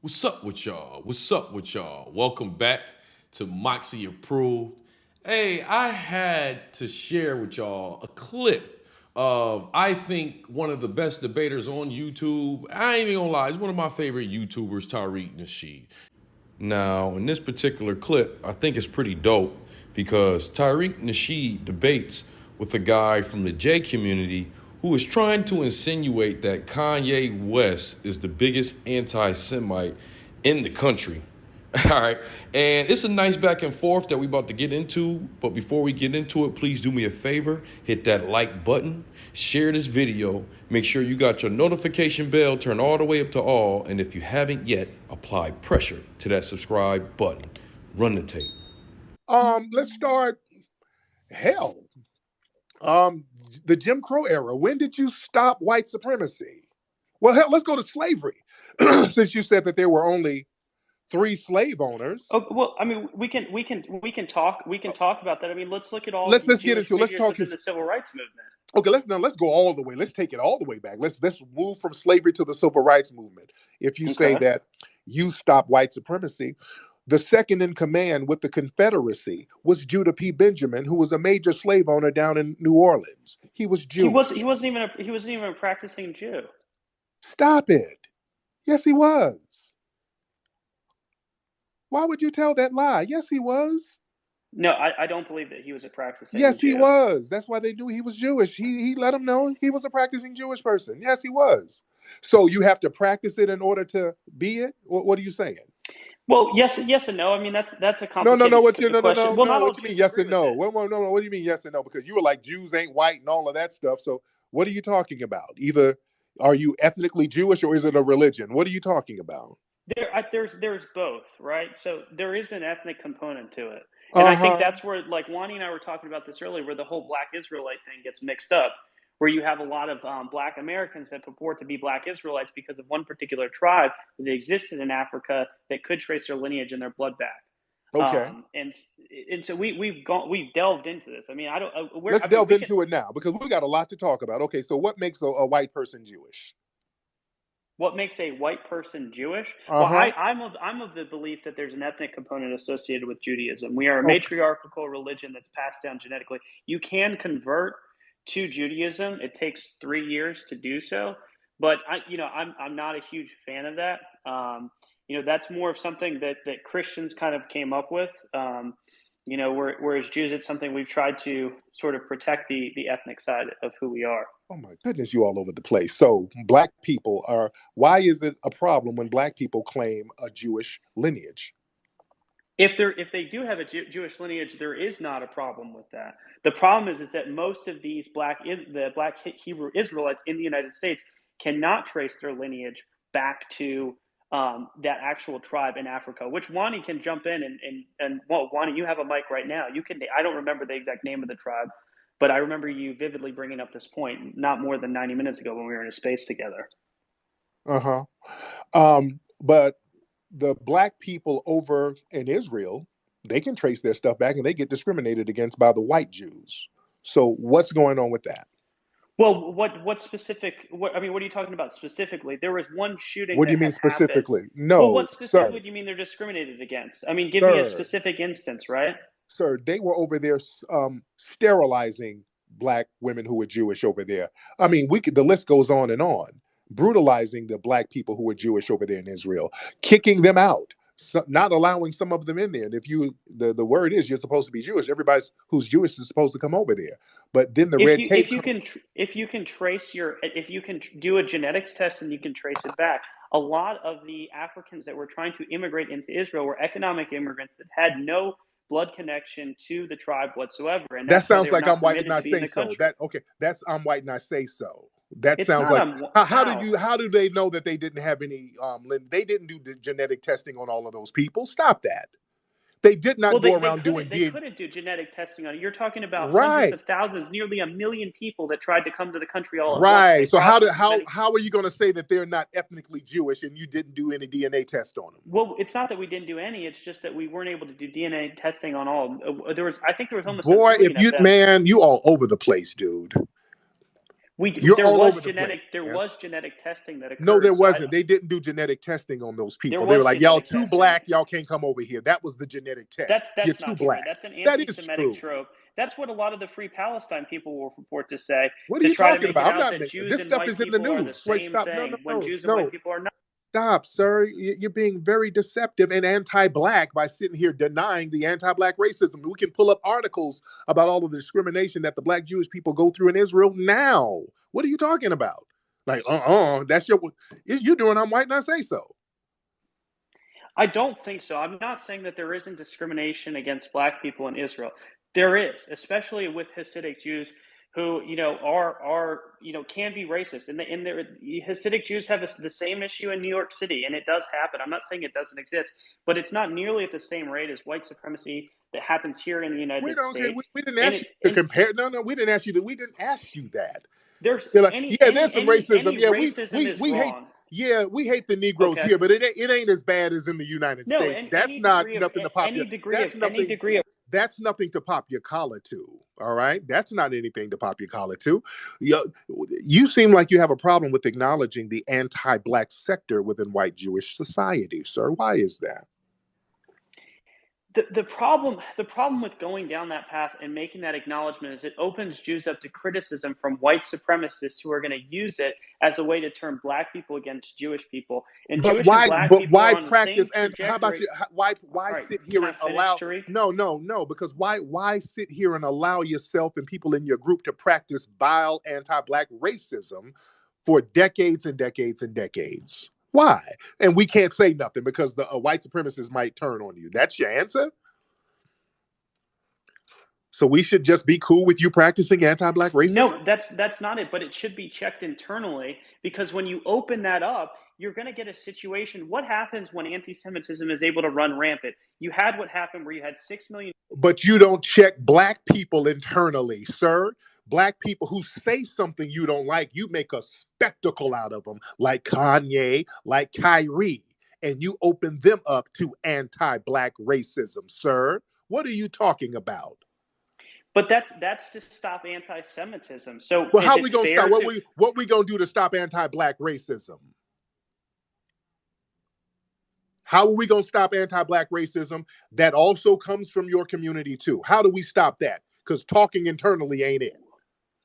What's up with y'all? What's up with y'all? Welcome back to Moxy Approved. Hey, I had to share with y'all a clip of, I think, one of the best debaters on YouTube. I ain't even gonna lie, he's one of my favorite YouTubers, Tariq Nasheed. Now, in this particular clip, I think it's pretty dope because Tariq Nasheed debates with a guy from the J community who is trying to insinuate that Kanye West is the biggest anti-Semite in the country. All right. And it's a nice back and forth that we about to get into. But before we get into it, please do me a favor. Hit that like button. Share this video. Make sure you got your notification bell turned all the way up to all. And if you haven't yet, apply pressure to that subscribe button. Run the tape. Let's start. Hell, the Jim Crow era. When did you stop white supremacy? Well, hell, let's go to slavery. Since you said that there were only 3 slave owners. Oh, well, I mean, we can talk about that. I mean, let's look at all Let's the get into. Jewish Let's talk within the civil rights movement. Okay, let's go all the way. Let's take it all the way back. Let's move from slavery to the civil rights movement. If you say that you stop white supremacy, the second in command with the Confederacy was Judah P. Benjamin, who was a major slave owner down in New Orleans. He was Jewish. He wasn't even a practicing Jew. Stop it. Yes, he was. Why would you tell that lie? Yes, he was. No, I don't believe that he was a practicing Yes, Jew. he was. That's why they knew he was Jewish. He let them know he was a practicing Jewish person. Yes, he was. So you have to practice it in order to be it? What are you saying? Well, yes and no. I mean, that's a complicated question. What do you mean yes and no? What do you mean yes and no? Because you were like, Jews ain't white and all of that stuff. So what are you talking about? Either are you ethnically Jewish or is it a religion? What are you talking about? There's both, right? So there is an ethnic component to it. And I think that's where, like, Wani and I were talking about this earlier, where the whole Black Israelite thing gets mixed up, where you have a lot of Black Americans that purport to be Black Israelites because of one particular tribe that existed in Africa that could trace their lineage and their blood back. Okay. And so we've delved into this. I mean, let's delve into it now because we got a lot to talk about. Okay, so what makes a white person Jewish? What makes a white person Jewish? Well, I'm of the belief that there's an ethnic component associated with Judaism. We are a matriarchal religion that's passed down genetically. You can convert to Judaism. It takes 3 years to do so, but I'm not a huge fan of that. That's more of something that Christians kind of came up with. Whereas Jews, it's something we've tried to sort of protect the ethnic side of who we are. Oh my goodness, you all over the place. So Black people are, why is it a problem when Black people claim a Jewish lineage? If they do have a Jewish lineage, there is not a problem with that. The problem is that most of these Black Hebrew Israelites in the United States cannot trace their lineage back to that actual tribe in Africa, which Wani can jump in and well, Wani, you have a mic right now. You can. I don't remember the exact name of the tribe, but I remember you vividly bringing up this point not more than 90 minutes ago when we were in a space together. But the Black people over in Israel, they can trace their stuff back and they get discriminated against by the white Jews. So what's going on with that? Well, what specific? What are you talking about specifically? There was one shooting. What do you mean specifically? No. Well, what specifically do you mean they're discriminated against? I mean, give me a specific instance, right? Sir, they were over there sterilizing Black women who were Jewish over there. I mean, the list goes on and on. Brutalizing the Black people who were Jewish over there in Israel, kicking them out, not allowing some of them in there. And if the word is you're supposed to be Jewish, everybody who's Jewish is supposed to come over there. But then if you can do a genetics test and you can trace it back, a lot of the Africans that were trying to immigrate into Israel were economic immigrants that had no blood connection to the tribe whatsoever. And that sounds like I'm white and I say so. That's I'm white and I say so. That sounds like how do they know that they didn't have any they didn't do the genetic testing on all of those people? Stop that. They did not go around doing they couldn't do genetic testing on it. You're talking about hundreds of thousands, nearly 1 million people that tried to come to the country all at once. Right. So how are you going to say that they're not ethnically Jewish and you didn't do any DNA test on them? Well, it's not that we didn't do any. It's just that we weren't able to do DNA testing on all. I think there was almost you all over the place, dude. There was genetic testing that occurred. No, there wasn't. They didn't do genetic testing on those people. They were like, y'all too black, y'all can't come over here. That was the genetic test. You're too black. That's an anti-Semitic trope. That's what a lot of the Free Palestine people will report to say. What are you talking about? This stuff is in the news. Wait, stop. No. Jews and white people are not. Stop, sir. You're being very deceptive and anti-black by sitting here denying the anti-black racism. We can pull up articles about all of the discrimination that the black Jewish people go through in Israel now. What are you talking about? Like, that's you're doing I'm white and I say so. I don't think so. I'm not saying that there isn't discrimination against black people in Israel. There is, especially with Hasidic Jews who, can be racist. And Hasidic Jews have the same issue in New York City, and it does happen. I'm not saying it doesn't exist, but it's not nearly at the same rate as white supremacy that happens here in the United States. We didn't ask you to compare. No, we didn't ask you that. We didn't ask you that. There's there's some racism. We hate the Negroes here, but it ain't as bad as in the United States. That's not nothing to pop your. That's nothing to pop your collar to. All right, that's not anything to pop your collar to. You seem like you have a problem with acknowledging the anti-black sector within white Jewish society, sir. Why is that? The problem with going down that path and making that acknowledgement is it opens Jews up to criticism from white supremacists who are going to use it as a way to turn black people against Jewish people. And why practice? And how about you? Why sit here and allow? No. Because why sit here and allow yourself and people in your group to practice vile anti-black racism for decades and decades and decades? Why? And we can't say nothing because the white supremacists might turn on you. That's your answer? So we should just be cool with you practicing anti-black racism? No, that's not it, but it should be checked internally, because when you open that up, you're going to get a situation. What happens when anti-Semitism is able to run rampant? You had what happened where you had 6 million. But you don't check black people internally, sir. Black people who say something you don't like, you make a spectacle out of them, like Kanye, like Kyrie, and you open them up to anti-black racism, sir. What are you talking about? But that's to stop anti-Semitism. So, well, how are we going to stop? What we going to do to stop anti-black racism? How are we going to stop anti-black racism that also comes from your community too? How do we stop that? Because talking internally ain't it.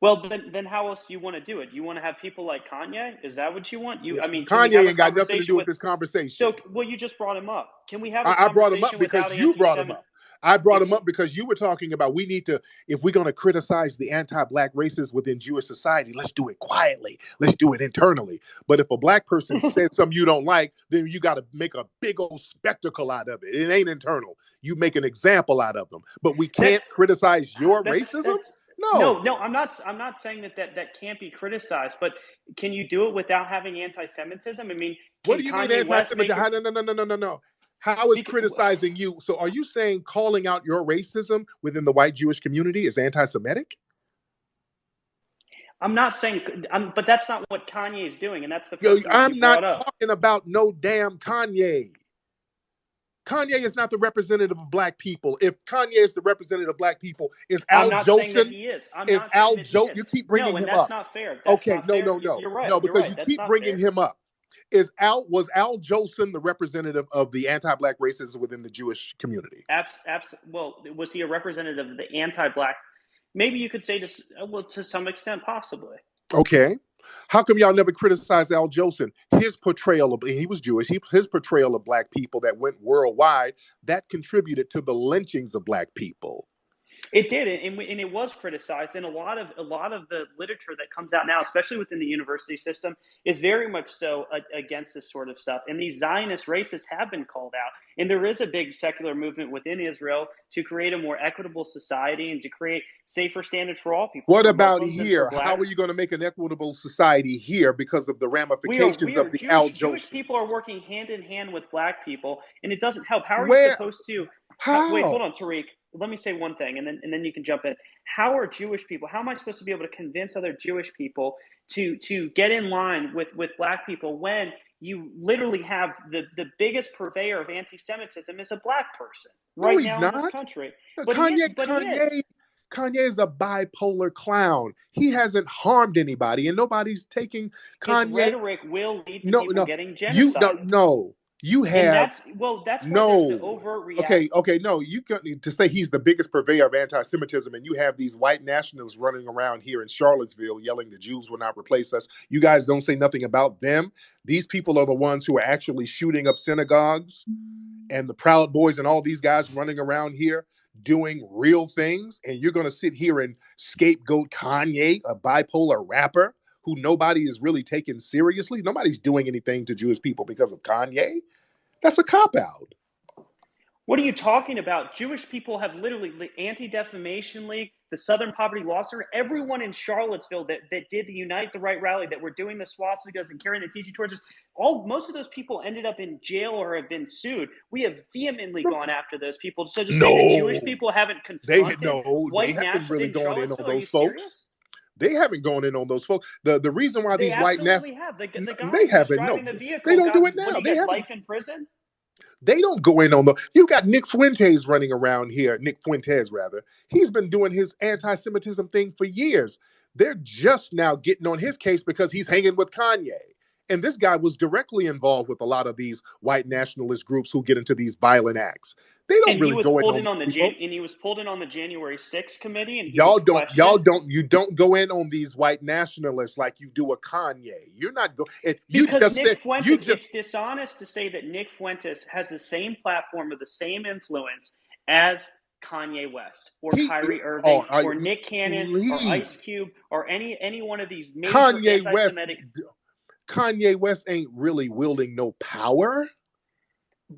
Well, then how else do you want to do it? You want to have people like Kanye? Is that what you want? Kanye ain't got nothing to do with this conversation. So, you just brought him up. Can we have I brought him up because you brought him up. I brought him up because you were talking about we need to, if we're going to criticize the anti-black racists within Jewish society, let's do it quietly. Let's do it internally. But if a black person said something you don't like, then you got to make a big old spectacle out of it. It ain't internal. You make an example out of them. But we can't criticize your racism? No, I'm not saying that can't be criticized, but can you do it without having anti-Semitism? I mean, what do you mean anti-Semitism? No. How is criticizing you? So are you saying calling out your racism within the white Jewish community is anti-Semitic? I'm not saying, but that's not what Kanye is doing, and that's the first thing I'm not talking about no damn Kanye. Kanye is not the representative of black people. If Kanye is the representative of black people, is Al Jolson? Is Al Jolson? You keep bringing him up. That's not fair. No. You're right. No, because you keep bringing him up. Was Al Jolson the representative of the anti-black racism within the Jewish community? Well, was he a representative of the anti-black? Maybe you could say to some extent, possibly. Okay. How come y'all never criticized Al Jolson? His portrayal of, he was Jewish, his portrayal of black people that went worldwide, that contributed to the lynchings of black people. It did, and it was criticized, and a lot of the literature that comes out now, especially within the university system, is very much so against this sort of stuff. And these Zionist racists have been called out, and there is a big secular movement within Israel to create a more equitable society and to create safer standards for all people. What about here? How are you going to make an equitable society here because of the ramifications of the Al Jolson? Jewish people are working hand in hand with black people, and it doesn't help. How are you supposed to? How? Wait, hold on, Tariq. Let me say one thing, and then you can jump in. How are Jewish people? How am I supposed to be able to convince other Jewish people to get in line with black people when you literally have the biggest purveyor of anti-Semitism is a black person right now in this country? Kanye Kanye is a bipolar clown. He hasn't harmed anybody, and nobody's taking Kanye. His rhetoric will lead to people getting genocided. You have, and that's why there's the overt reaction. No, you need to say he's the biggest purveyor of anti-Semitism, and you have these white nationalists running around here in Charlottesville yelling the Jews will not replace us. You guys don't say nothing about them. These people are the ones who are actually shooting up synagogues, and the Proud Boys and all these guys running around here doing real things, and you're going to sit here and scapegoat Kanye, a bipolar rapper who nobody is really taking seriously. Nobody's doing anything to Jewish people because of Kanye. That's a cop-out. What are you talking about? Jewish people have literally, the Anti-Defamation League, the Southern Poverty Law Center, everyone in Charlottesville that did the Unite the Right rally, that were doing the swastikas and carrying the teaching torches, most of those people ended up in jail or have been sued. We have vehemently gone after those people. So to say that Jewish people haven't confronted white nationalists really in Charlottesville, are you serious? They haven't gone in on those folks. The reason why these white nationalists have the guy they haven't driving the vehicle. They don't do it now. They have life in prison. They don't go in on you got Nick Fuentes running around here. Nick Fuentes, rather. He's been doing his anti-Semitism thing for years. They're just now getting on his case because he's hanging with Kanye. And this guy was directly involved with a lot of these white nationalist groups who get into these violent acts. They don't really go in on and he was pulled in on the January 6th committee. And you don't go in on these white nationalists like you do a Kanye. You're not going. It's dishonest to say that Nick Fuentes has the same platform or the same influence as Kanye West or Kyrie Irving or Nick Cannon or Ice Cube or any one of these major anti-Semitic. Kanye West ain't really wielding no power.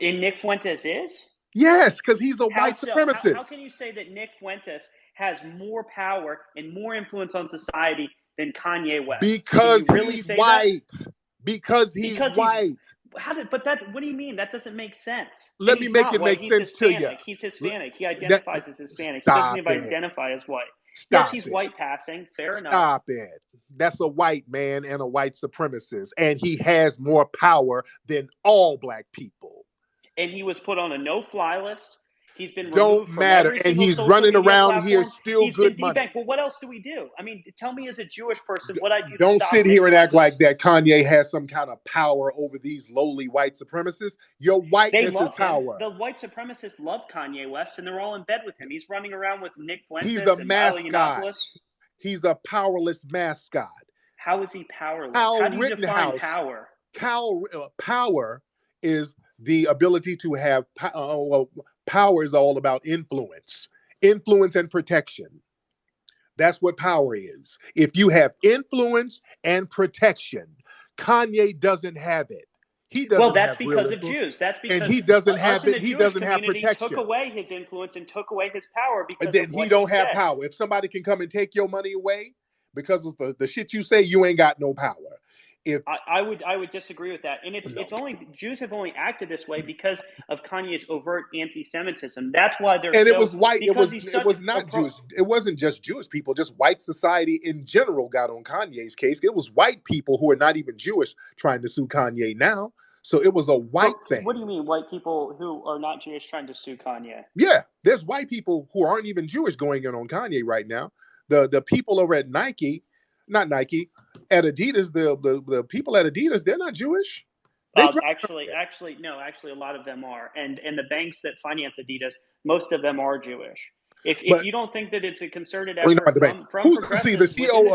And Nick Fuentes is? Yes, because he's a white supremacist. How can you say that Nick Fuentes has more power and more influence on society than Kanye West? Because he's white. Because he's white. What do you mean? That doesn't make sense. Let me make it make sense to you. He's Hispanic. He identifies as Hispanic. He doesn't even identify as white. Yes, he's white passing. Fair enough. Stop it. That's a white man and a white supremacist. And he has more power than all black people. And he was put on a no-fly list. He's been don't matter, and he's running around here still good money. Well, what else do we do? I mean, tell me as a Jewish person what I do. Don't sit here and act like that Kanye has some kind of power over these lowly white supremacists. Your whiteness is power. The white supremacists love Kanye West, and they're all in bed with him. He's running around with Nick Fuentes. He's a mascot. He's a powerless mascot. How is he powerless? How do you define power? Power is the ability to have power is all about influence and protection. That's what power is. If you have influence and protection, Kanye doesn't have it. He doesn't. Well, that's because of Jews. That's because and he doesn't have it. He doesn't have protection. Took away his influence and took away his power because then he don't have power. If somebody can come and take your money away because of the shit you say, you ain't got no power. I would disagree with that, and it's only Jews have only acted this way because of Kanye's overt anti-Semitism. That's why they're it was white. It was not Jewish. It wasn't just Jewish people. Just white society in general got on Kanye's case. It was white people who are not even Jewish trying to sue Kanye now. So it was a white thing. What do you mean, white people who are not Jewish trying to sue Kanye? Yeah, there's white people who aren't even Jewish going in on Kanye right now. The people over at not Nike. At Adidas, the people at Adidas, they're not Jewish. Actually, a lot of them are, and the banks that finance Adidas, most of them are Jewish. If you don't think that it's a concerted effort from the CEO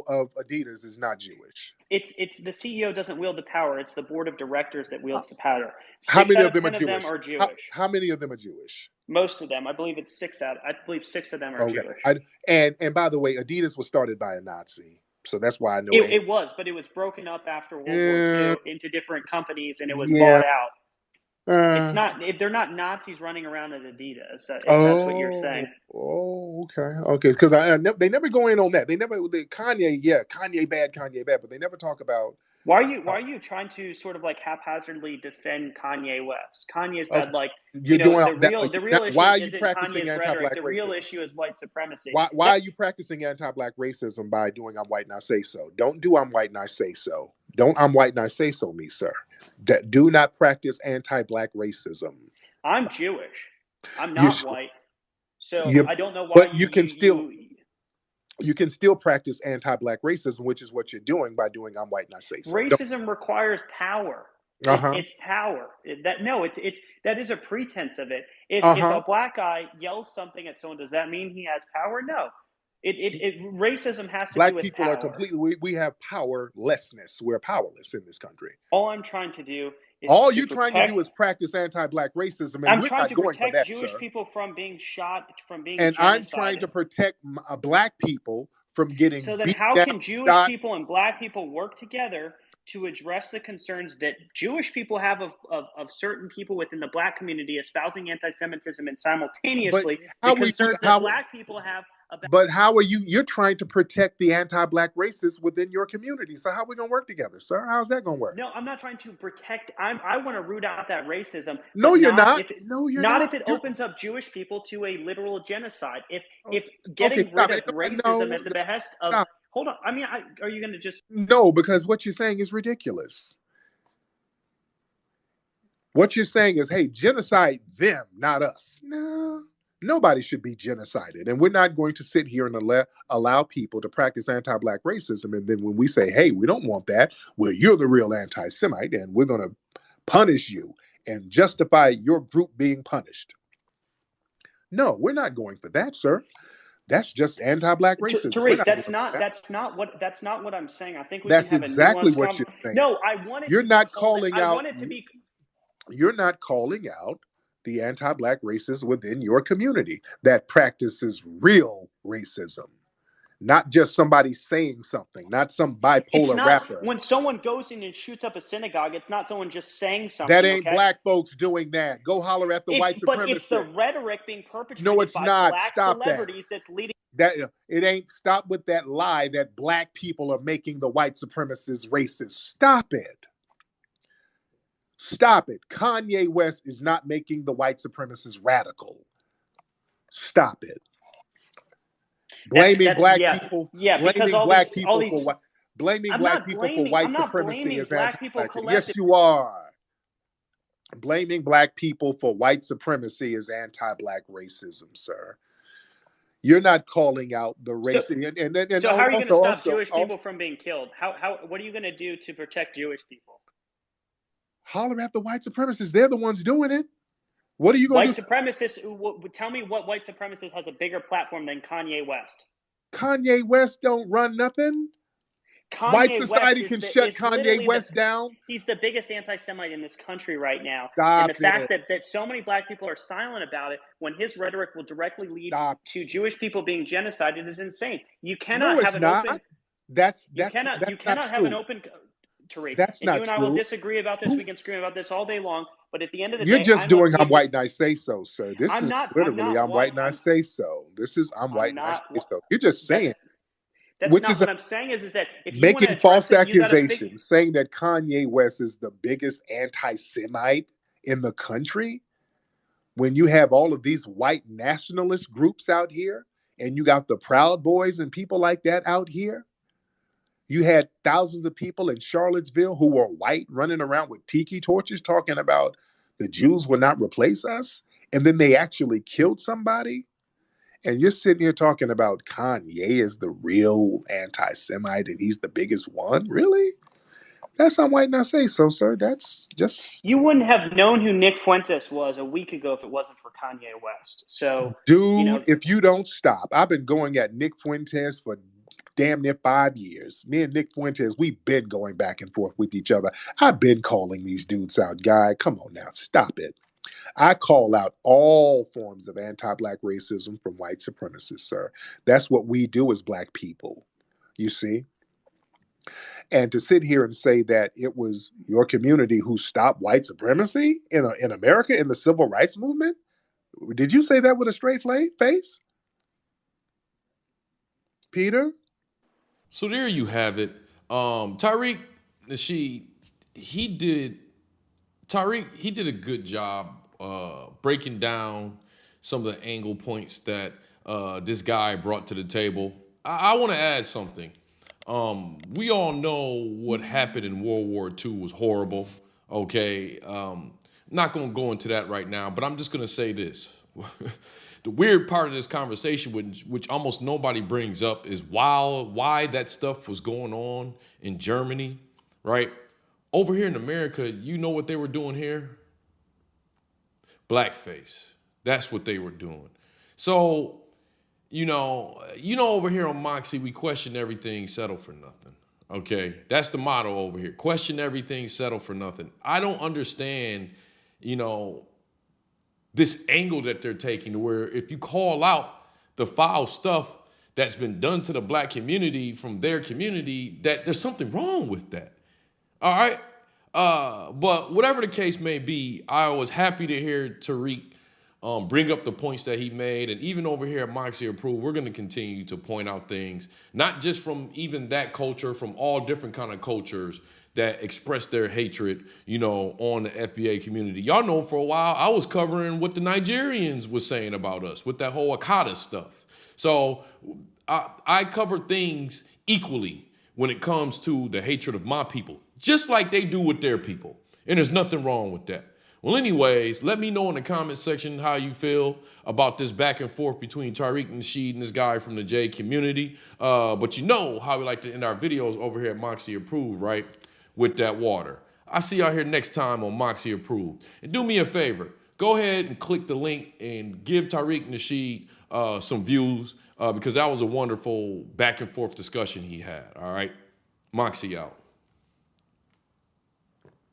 of Adidas is not Jewish. It's the CEO doesn't wield the power. It's the board of directors that wields the power. How many of them are Jewish? How many of them are Jewish? Most of them. I believe it's 6 of them are Jewish. And by the way, Adidas was started by a Nazi. So that's why I know it was, but it was broken up after World War II into different companies, and it was bought out. It's not. They're not Nazis running around at Adidas. That's what you're saying. Oh, okay. Because they never go in on that. Kanye bad, but they never talk about. Why are you trying to sort of like haphazardly defend Kanye West? Kanye's bad. Like the real issue. Why are you practicing anti-black racism? The real issue is white supremacy. Why are you practicing anti-black racism by doing "I'm white and I say so"? Don't do "I'm white and I say so." Don't "I'm white and I say so" me, sir. Do not practice anti-black racism. I'm Jewish. I'm not white. So I don't know why but you can still practice anti-black racism, which is what you're doing by doing "I'm white and I say so." Racism requires power. It's power. That is a pretense of it. If a black guy yells something at someone, does that mean he has power? No. Racism has to Black do with people power. are completely. We have powerlessness. We're powerless in this country. All I'm trying to do is all you're trying to do is practice anti-black racism, and I'm we're trying not to going for protect that, Jewish sir. people from being shot, from being and genocided. I'm trying to protect black people from getting So then beat how down, can Jewish people and black people work together to address the concerns that Jewish people have of certain people within the black community espousing anti-Semitism, and simultaneously the concerns that black people have about... But how are you're trying to protect the anti-black racists within your community? So how are we going to work together, sir? How's that going to work? No, I'm not trying to protect. I want to root out that racism. No, you're not. Not if it opens up Jewish people to a literal genocide. If getting rid of racism at the behest of... Hold on. I mean, are you going to just... No, because what you're saying is ridiculous. What you're saying is, hey, genocide them, not us. No, nobody should be genocided. And we're not going to sit here and allow people to practice anti-black racism. And then when we say, hey, we don't want that, well, you're the real anti-Semite, and we're going to punish you and justify your group being punished. No, we're not going for that, sir. That's just anti-black racism. Tariq, that's not what I'm saying. I think that's exactly what you're saying. No, I want it. You're to not be called, calling I out. want it to be. You're not calling out the anti-black racists within your community that practices real racism. Not just somebody saying something, not some bipolar rapper. When someone goes in and shoots up a synagogue, it's not someone just saying something. That ain't black folks doing that. Go holler at the white supremacists. But it's the rhetoric being perpetrated by black celebrities that's leading. That it ain't. Stop with that lie that black people are making the white supremacists racist. Stop it. Stop it. Kanye West is not making the white supremacists radical. Stop it. Blaming black people. Blaming black people for white supremacy is anti-black. Yes, you are. Blaming black people for white supremacy is anti-black racism, sir. You're not calling out the race. So how are you going to stop Jewish people from being killed? What are you going to do to protect Jewish people? Holler at the white supremacists. They're the ones doing it. What are you going to do? White supremacists, tell me what white supremacist has a bigger platform than Kanye West? Kanye West don't run nothing. White society can shut Kanye West down. He's the biggest anti-Semite in this country right now. Stop and the fact that so many black people are silent about it when his rhetoric will directly lead to Jewish people being genocided is insane. You cannot have an open... You cannot have an open... Tariq. That's not true. You and I will disagree about this. We can scream about this all day long. But at the end of the day, you're just doing "I'm white and I say so," sir. This is literally "I'm white and I say so." This is "I'm white and I say so." You're just saying. That's not what I'm saying. Is that if you making false accusations, saying that Kanye West is the biggest anti-Semite in the country, when you have all of these white nationalist groups out here, and you got the Proud Boys and people like that out here. You had thousands of people in Charlottesville who were white running around with tiki torches talking about the Jews will not replace us. And then they actually killed somebody. And you're sitting here talking about Kanye is the real anti-Semite and he's the biggest one. Really? That's "I'm white and I say so, sir." That's just... You wouldn't have known who Nick Fuentes was a week ago if it wasn't for Kanye West. So, dude, if you don't stop, I've been going at Nick Fuentes for damn near 5 years. Me and Nick Fuentes, we've been going back and forth with each other. I've been calling these dudes out, guy. Come on now, stop it. I call out all forms of anti-black racism from white supremacists, sir. That's what we do as black people, you see? And to sit here and say that it was your community who stopped white supremacy in America in the civil rights movement, did you say that with a straight face? Peter? So there you have it. Tariq Nasheed, he did a good job breaking down some of the angle points that this guy brought to the table. I want to add something. We all know what happened in World War II was horrible. Okay, not going to go into that right now, but I'm just going to say this. the weird part of this conversation, which almost nobody brings up, is why that stuff was going on in Germany, right? Over here in America, you know what they were doing here? Blackface. That's what they were doing. So, over here on Moxy, we question everything, settle for nothing. Okay, that's the motto over here. Question everything, settle for nothing. I don't understand, this angle that they're taking, to where if you call out the foul stuff that's been done to the black community from their community, that there's something wrong with that. All right. But whatever the case may be, I was happy to hear Tariq bring up the points that he made. And even over here at Moxy Approved, we're going to continue to point out things, not just from even that culture, from all different kind of cultures that express their hatred, on the FBA community. Y'all know for a while, I was covering what the Nigerians was saying about us with that whole Akata stuff. So I cover things equally when it comes to the hatred of my people, just like they do with their people. And there's nothing wrong with that. Well, anyways, let me know in the comment section how you feel about this back and forth between Tariq Nasheed and this guy from the J community. But you know how we like to end our videos over here at Moxy Approved, right? With that water. I'll see y'all here next time on Moxy Approved. And do me a favor, go ahead and click the link and give Tariq Nasheed some views because that was a wonderful back and forth discussion he had, all right? Moxy out.